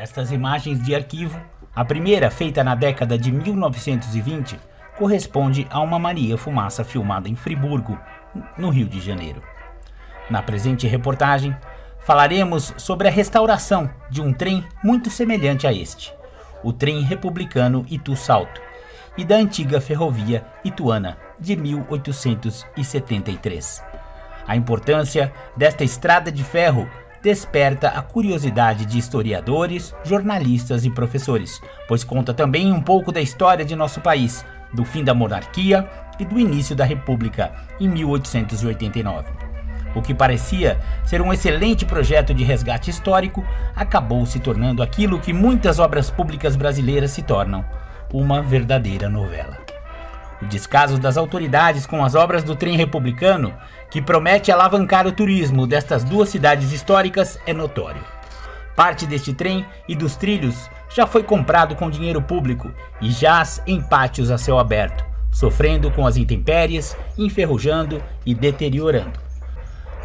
Estas imagens de arquivo, a primeira feita na década de 1920, corresponde a uma Maria Fumaça filmada em Friburgo, no Rio de Janeiro. Na presente reportagem, falaremos sobre a restauração de um trem muito semelhante a este, o trem republicano Itu-Salto, e da antiga ferrovia Ituana de 1873. A importância desta estrada de ferro desperta a curiosidade de historiadores, jornalistas e professores, pois conta também um pouco da história de nosso país, do fim da monarquia e do início da República em 1889. O que parecia ser um excelente projeto de resgate histórico acabou se tornando aquilo que muitas obras públicas brasileiras se tornam, uma verdadeira novela. O descaso das autoridades com as obras do trem republicano, que promete alavancar o turismo destas duas cidades históricas, é notório. Parte deste trem e dos trilhos já foi comprado com dinheiro público e jaz em pátios a céu aberto, sofrendo com as intempéries, enferrujando e deteriorando.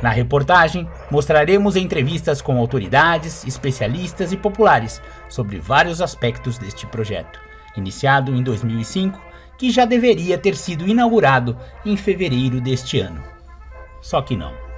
Na reportagem, mostraremos entrevistas com autoridades, especialistas e populares sobre vários aspectos deste projeto, iniciado em 2005, que já deveria ter sido inaugurado em fevereiro deste ano. Só que não.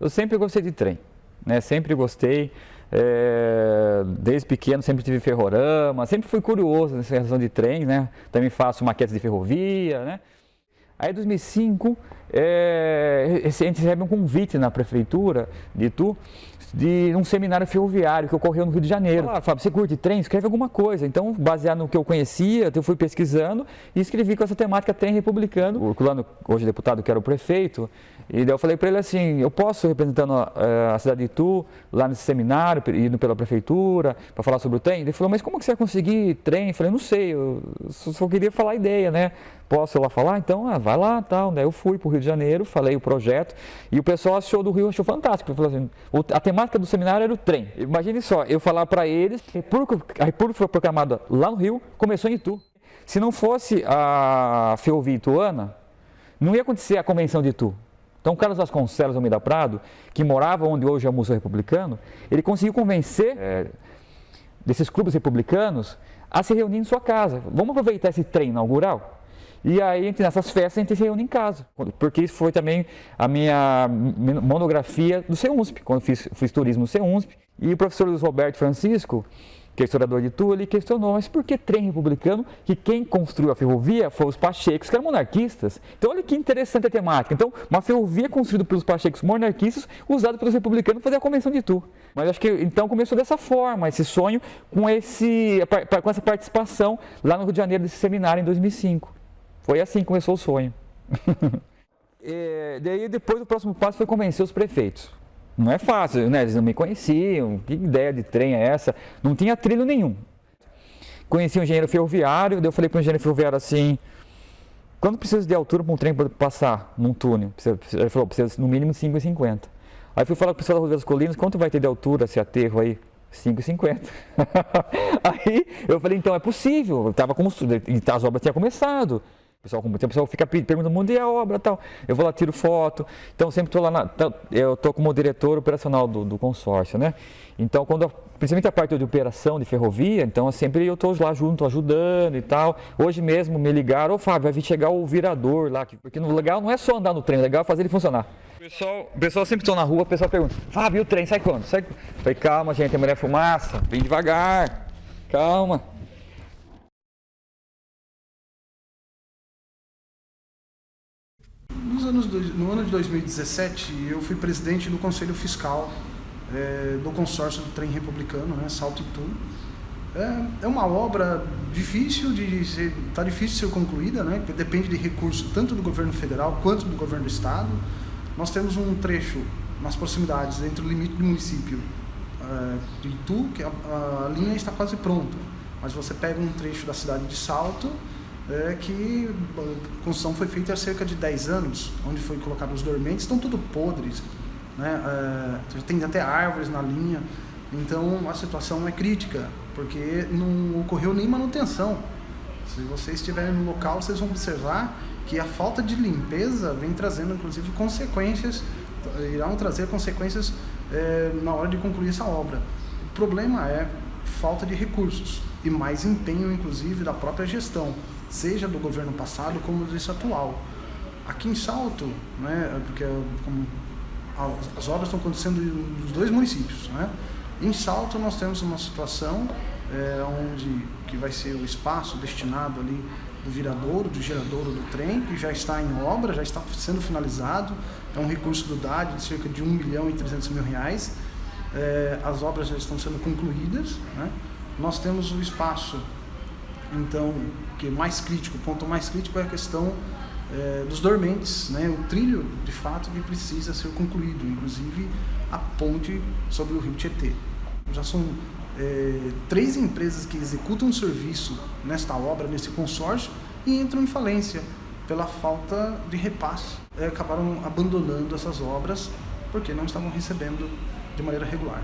Eu sempre gostei de trem, né? Sempre gostei, desde pequeno sempre tive ferrorama, sempre fui curioso nessa questão de trem, né? Também faço maquetes de ferrovia, né? Aí em 2005, a gente recebe um convite na prefeitura de Itu, de um seminário ferroviário que ocorreu no Rio de Janeiro. Ah, Fábio, você curte trem? Escreve alguma coisa. Então, baseado no que eu conhecia, eu fui pesquisando e escrevi com essa temática trem republicano. O fulano, hoje deputado, que era o prefeito, e daí eu falei para ele assim, eu posso, representando a cidade de Itu, lá nesse seminário, indo pela prefeitura, para falar sobre o trem? Ele falou, mas como que você vai conseguir trem? Eu falei, não sei, eu só queria falar a ideia, né? Posso ir lá falar? Então, vai lá, tal. Daí eu fui para o Rio de Janeiro, falei o projeto, e o pessoal do Rio achou fantástico. Ele falou assim, a temática do seminário era o trem. Imagine só, eu falar para eles, a República foi proclamada lá no Rio, começou em Itu. Se não fosse a ferrovia ituana, não ia acontecer a convenção de Itu. Então, o Carlos Vasconcelos Almeida Prado, que morava onde hoje é o Museu Republicano, ele conseguiu convencer desses clubes republicanos a se reunir em sua casa. Vamos aproveitar esse trem inaugural? E aí, nessas festas, a gente se reúne em casa. Porque isso foi também a minha monografia do CEUNSP, quando fiz turismo no CEUNSP. E o professor Luiz Roberto Francisco, que é historiador de Itu, ele questionou, mas por que trem republicano, que quem construiu a ferrovia foram os pachecos, que eram monarquistas? Então olha que interessante a temática. Então, uma ferrovia construída pelos pachecos monarquistas, usada pelos republicanos para fazer a Convenção de Itu. Mas acho que então começou dessa forma, esse sonho, com essa participação lá no Rio de Janeiro desse seminário em 2005. Foi assim que começou o sonho. Daí depois o próximo passo foi convencer os prefeitos. Não é fácil, né? Eles não me conheciam, que ideia de trem é essa? Não tinha trilho nenhum. Conheci um engenheiro ferroviário, daí eu falei para o engenheiro ferroviário assim, quanto precisa de altura para um trem passar num túnel? Ele falou, precisa no mínimo 5,50. Aí fui falar com o pessoal da Rodovia das Colinas, quanto vai ter de altura esse aterro aí? 5,50. Aí eu falei, então é possível, estava construído, as obras tinham começado. O pessoal fica perguntando, onde é a obra e tal. Eu vou lá, tiro foto. Então, sempre estou lá, eu estou como diretor operacional do consórcio, né? Então, principalmente a parte de operação de ferrovia, então sempre eu estou lá junto, ajudando e tal. Hoje mesmo me ligaram, Fábio, vai chegar o virador lá, porque o legal não é só andar no trem, o legal é fazer ele funcionar. O pessoal sempre está na rua, o pessoal pergunta, Fábio, e o trem, sai quando? Eu falei, calma, gente, a mulher fumaça, vem devagar, calma. No ano de 2017, eu fui presidente do Conselho Fiscal do consórcio do trem republicano, né, Salto Itu. É uma obra difícil de ser concluída, né, porque depende de recurso tanto do governo federal quanto do governo do estado. Nós temos um trecho nas proximidades entre o limite do município de Itu, que a linha está quase pronta, mas você pega um trecho da cidade de Salto, que a construção foi feita há cerca de 10 anos, onde foi colocado os dormentes, estão tudo podres, né? Tem até árvores na linha, então a situação é crítica, porque não ocorreu nem manutenção. Se vocês estiverem no local, vocês vão observar que a falta de limpeza vem trazendo, inclusive, irão trazer consequências na hora de concluir essa obra. O problema é falta de recursos e mais empenho, inclusive, da própria gestão, seja do governo passado como desse atual. Aqui em Salto, né, porque as obras estão acontecendo nos dois municípios, né? Em Salto nós temos uma situação que vai ser o espaço destinado ali do giradouro do trem, que já está em obra, já está sendo finalizado, é um recurso do DAD de cerca de R$1.300.000. As obras já estão sendo concluídas, né? Nós temos o espaço, então, que é mais crítico, o ponto mais crítico é a questão dos dormentes, né? O trilho, de fato, que precisa ser concluído, inclusive a ponte sobre o rio Tietê. Já são 3 empresas que executam o serviço nesta obra, nesse consórcio, e entram em falência pela falta de repasse. Acabaram abandonando essas obras porque não estavam recebendo de maneira regular.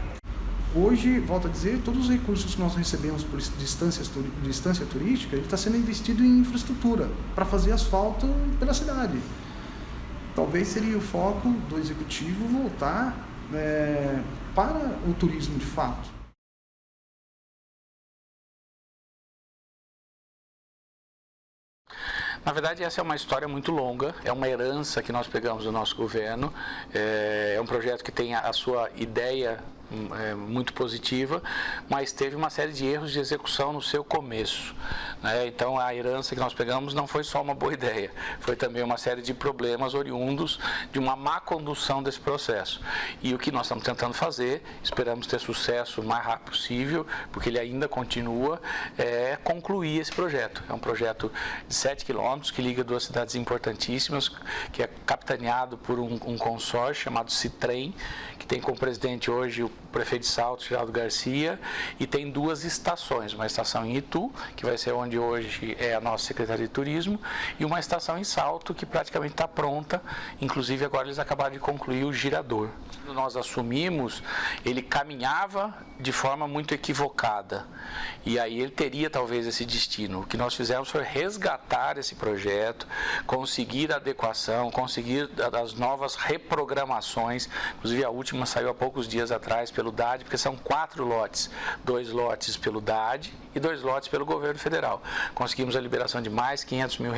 Hoje, volto a dizer, todos os recursos que nós recebemos por distância turística, ele está sendo investido em infraestrutura para fazer asfalto pela cidade. Talvez seria o foco do executivo voltar para o turismo de fato. Na verdade, essa é uma história muito longa, é uma herança que nós pegamos do nosso governo, é um projeto que tem a sua ideia muito positiva, mas teve uma série de erros de execução no seu começo, né? Então a herança que nós pegamos não foi só uma boa ideia, foi também uma série de problemas oriundos de uma má condução desse processo. E o que nós estamos tentando fazer, esperamos ter sucesso o mais rápido possível, porque ele ainda continua, é concluir esse projeto. É um projeto de 7 quilômetros que liga 2 cidades importantíssimas, que é capitaneado por um consórcio chamado Citrem, que tem como presidente hoje o prefeito de Salto, Geraldo Garcia, e tem 2 estações, uma estação em Itu, que vai ser onde hoje é a nossa Secretaria de Turismo, e uma estação em Salto, que praticamente está pronta, inclusive agora eles acabaram de concluir o girador. Quando nós assumimos, ele caminhava de forma muito equivocada, e aí ele teria talvez esse destino. O que nós fizemos foi resgatar esse projeto, conseguir a adequação, conseguir as novas reprogramações, inclusive a última saiu há poucos dias atrás, reais pelo DAD, porque são 4 lotes, 2 lotes pelo DAD e 2 lotes pelo governo federal. Conseguimos a liberação de mais R$500 mil,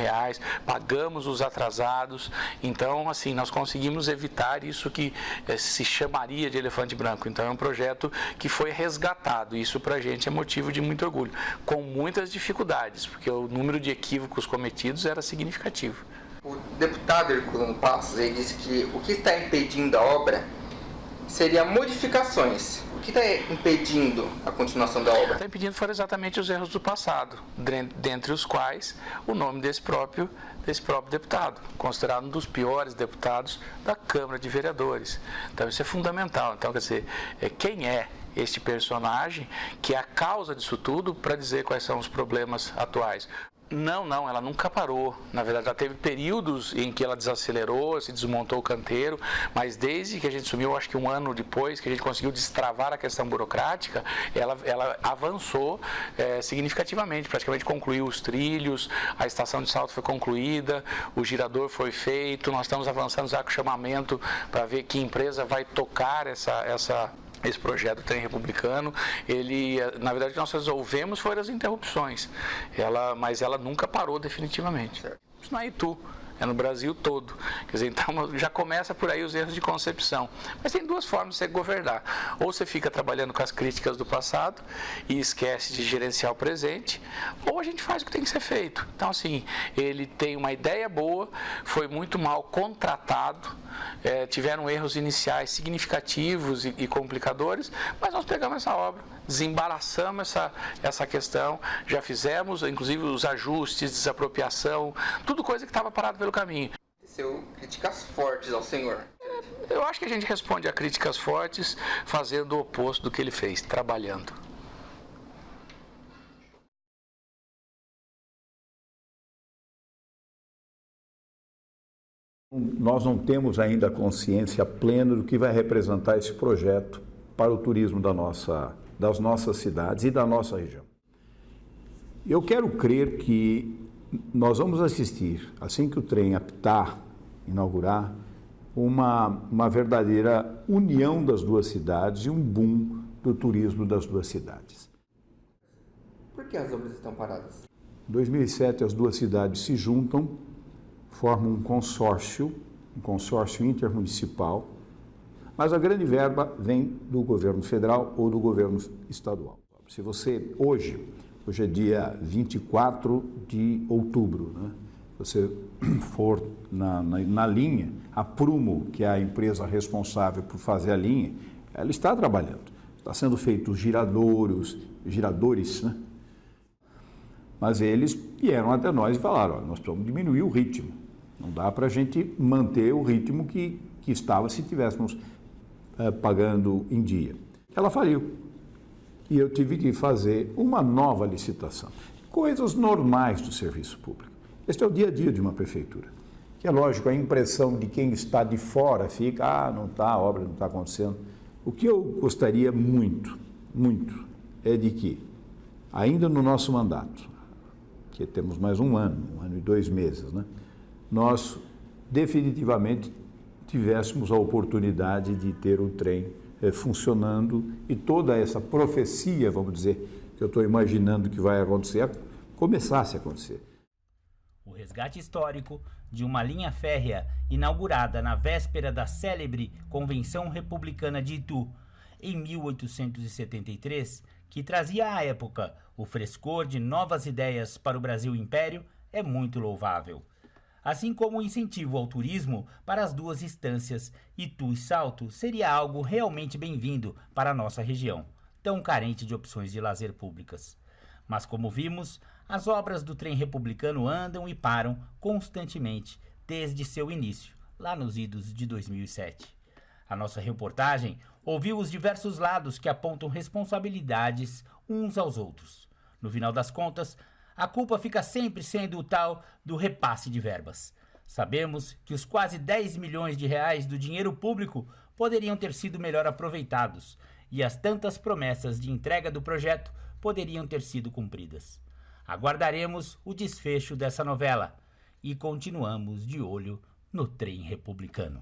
pagamos os atrasados, então assim, nós conseguimos evitar isso que se chamaria de elefante branco. Então é um projeto que foi resgatado, isso pra gente é motivo de muito orgulho, com muitas dificuldades, porque o número de equívocos cometidos era significativo. O deputado Herculano Passos, ele disse que o que está impedindo a obra seria modificações. O que está impedindo a continuação da obra? Está impedindo foram exatamente os erros do passado, dentre os quais o nome desse próprio deputado, considerado um dos piores deputados da Câmara de Vereadores. Então isso é fundamental. Então, quer dizer, quem é este personagem que é a causa disso tudo para dizer quais são os problemas atuais? Não, ela nunca parou. Na verdade, ela teve períodos em que ela desacelerou, se desmontou o canteiro, mas desde que a gente sumiu, acho que um ano depois, que a gente conseguiu destravar a questão burocrática, ela avançou significativamente, praticamente concluiu os trilhos, a estação de salto foi concluída, o girador foi feito, nós estamos avançando já com o chamamento para ver que empresa vai tocar esse projeto do trem republicano. Na verdade, o que nós resolvemos foram as interrupções, mas ela nunca parou definitivamente. Isso não é Itu, é no Brasil todo. Quer dizer, então já começa por aí os erros de concepção. Mas tem duas formas de você governar. Ou você fica trabalhando com as críticas do passado e esquece de gerenciar o presente, ou a gente faz o que tem que ser feito. Então, assim, ele tem uma ideia boa, foi muito mal contratado, tiveram erros iniciais significativos e complicadores, mas nós pegamos essa obra, desembaraçamos essa questão, já fizemos, inclusive, os ajustes, desapropriação, tudo coisa que estava parado pelo caminho. Críticas fortes ao senhor. Eu acho que a gente responde a críticas fortes fazendo o oposto do que ele fez, trabalhando. Nós não temos ainda consciência plena do que vai representar esse projeto para o turismo das nossas cidades e da nossa região. Eu quero crer que nós vamos assistir, assim que o trem apitar, inaugurar, uma verdadeira união das duas cidades e um boom do turismo das duas cidades. Por que as obras estão paradas? Em 2007, as duas cidades se juntam, formam um consórcio intermunicipal, mas a grande verba vem do governo federal ou do governo estadual. Se você, hoje é dia 24 de outubro, né? Você for na linha, a Prumo, que é a empresa responsável por fazer a linha, ela está trabalhando. Está sendo feito os giradores, né? Mas eles vieram até nós e falaram, olha, nós precisamos diminuir o ritmo. Não dá para a gente manter o ritmo que estava se estivéssemos pagando em dia. Ela faliu. E eu tive que fazer uma nova licitação. Coisas normais do serviço público. Este é o dia a dia de uma prefeitura. Que é lógico, a impressão de quem está de fora fica, não está, a obra não está acontecendo. O que eu gostaria muito, é de que, ainda no nosso mandato, que temos mais um ano e 2 meses, né? Nós definitivamente tivéssemos a oportunidade de ter o trem funcionando e toda essa profecia, vamos dizer, que eu estou imaginando que vai acontecer, começasse a acontecer. O resgate histórico de uma linha férrea inaugurada na véspera da célebre Convenção Republicana de Itu, em 1873, que trazia à época o frescor de novas ideias para o Brasil Império, é muito louvável. Assim como o incentivo ao turismo para as duas instâncias, Itu e Salto, seria algo realmente bem-vindo para a nossa região, tão carente de opções de lazer públicas. Mas como vimos, as obras do trem republicano andam e param constantemente desde seu início, lá nos idos de 2007. A nossa reportagem ouviu os diversos lados que apontam responsabilidades uns aos outros. No final das contas, a culpa fica sempre sendo o tal do repasse de verbas. Sabemos que os quase 10 milhões de reais do dinheiro público poderiam ter sido melhor aproveitados e as tantas promessas de entrega do projeto poderiam ter sido cumpridas. Aguardaremos o desfecho dessa novela e continuamos de olho no trem republicano.